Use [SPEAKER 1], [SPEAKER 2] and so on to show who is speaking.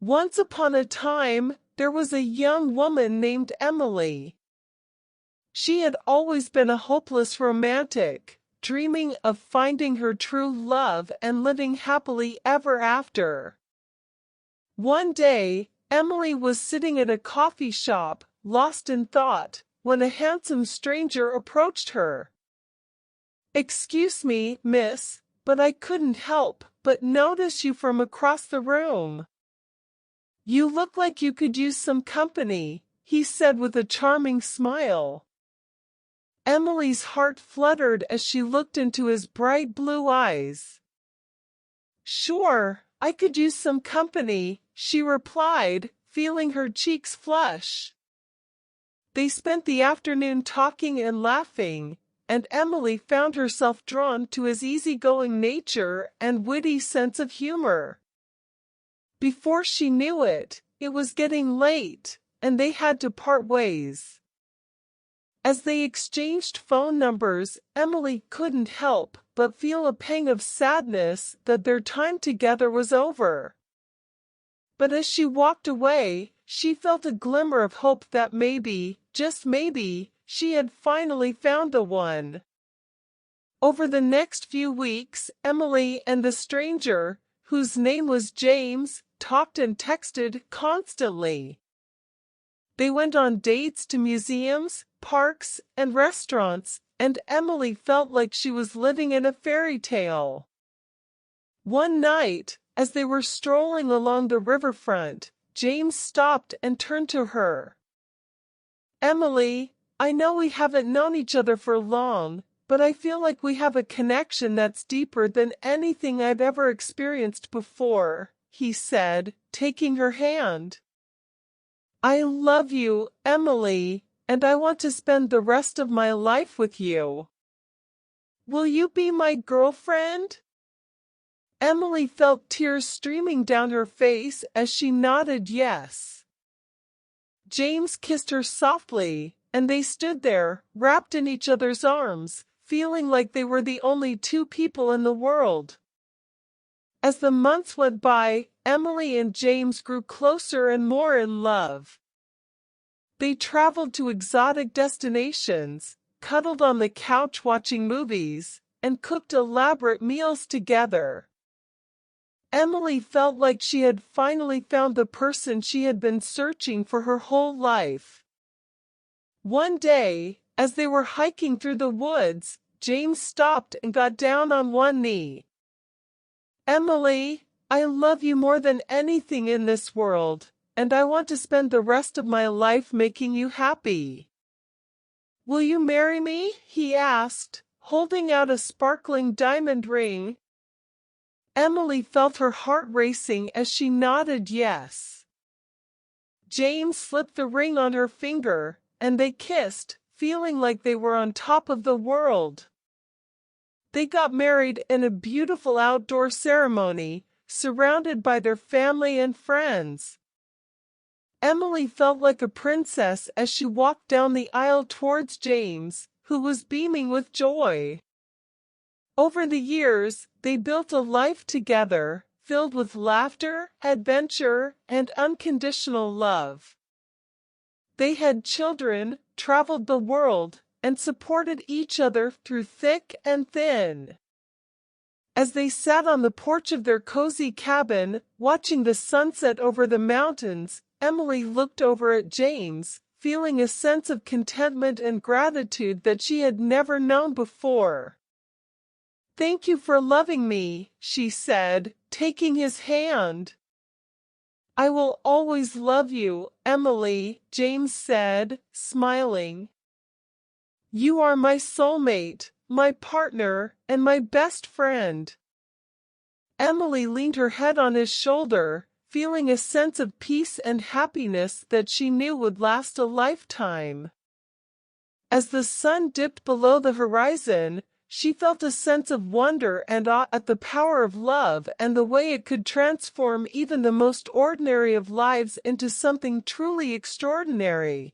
[SPEAKER 1] Once upon a time, there was a young woman named Emily. She had always been a hopeless romantic, dreaming of finding her true love and living happily ever after. One day, Emily was sitting at a coffee shop, lost in thought, when a handsome stranger approached her. "Excuse me, miss, but I couldn't help but notice you from across the room. You look like you could use some company," he said with a charming smile. Emily's heart fluttered as she looked into his bright blue eyes. "Sure, I could use some company," she replied, feeling her cheeks flush. They spent the afternoon talking and laughing, and Emily found herself drawn to his easygoing nature and witty sense of humor. Before she knew it, it was getting late, and they had to part ways. As they exchanged phone numbers, Emily couldn't help but feel a pang of sadness that their time together was over. But as she walked away, she felt a glimmer of hope that maybe, just maybe, she had finally found the one. Over the next few weeks, Emily and the stranger, whose name was James, talked and texted constantly. They went on dates to museums, parks, and restaurants, and Emily felt like she was living in a fairy tale. One night, as they were strolling along the riverfront, James stopped and turned to her. "Emily, I know we haven't known each other for long, but I feel like we have a connection that's deeper than anything I've ever experienced before," he said, taking her hand. "I love you, Emily, and I want to spend the rest of my life with you. Will you be my girlfriend?" Emily felt tears streaming down her face as she nodded yes. James kissed her softly, and they stood there, wrapped in each other's arms, feeling like they were the only two people in the world. As the months went by, Emily and James grew closer and more in love. They traveled to exotic destinations, cuddled on the couch watching movies, and cooked elaborate meals together. Emily felt like she had finally found the person she had been searching for her whole life. One day, as they were hiking through the woods, James stopped and got down on one knee. "Emily, I love you more than anything in this world, and I want to spend the rest of my life making you happy. Will you marry me?" he asked, holding out a sparkling diamond ring. Emily felt her heart racing as she nodded yes. James slipped the ring on her finger, and they kissed, feeling like they were on top of the world. They got married in a beautiful outdoor ceremony, surrounded by their family and friends. Emily felt like a princess as she walked down the aisle towards James, who was beaming with joy. Over the years, they built a life together, filled with laughter, adventure, and unconditional love. They had children, traveled the world, and supported each other through thick and thin. As they sat on the porch of their cozy cabin, watching the sunset over the mountains, Emily looked over at James, feeling a sense of contentment and gratitude that she had never known before. "Thank you for loving me," she said, taking his hand. "I will always love you, Emily," James said, smiling. "You are my soulmate, my partner, and my best friend." Emily leaned her head on his shoulder, feeling a sense of peace and happiness that she knew would last a lifetime. As the sun dipped below the horizon, she felt a sense of wonder and awe at the power of love and the way it could transform even the most ordinary of lives into something truly extraordinary.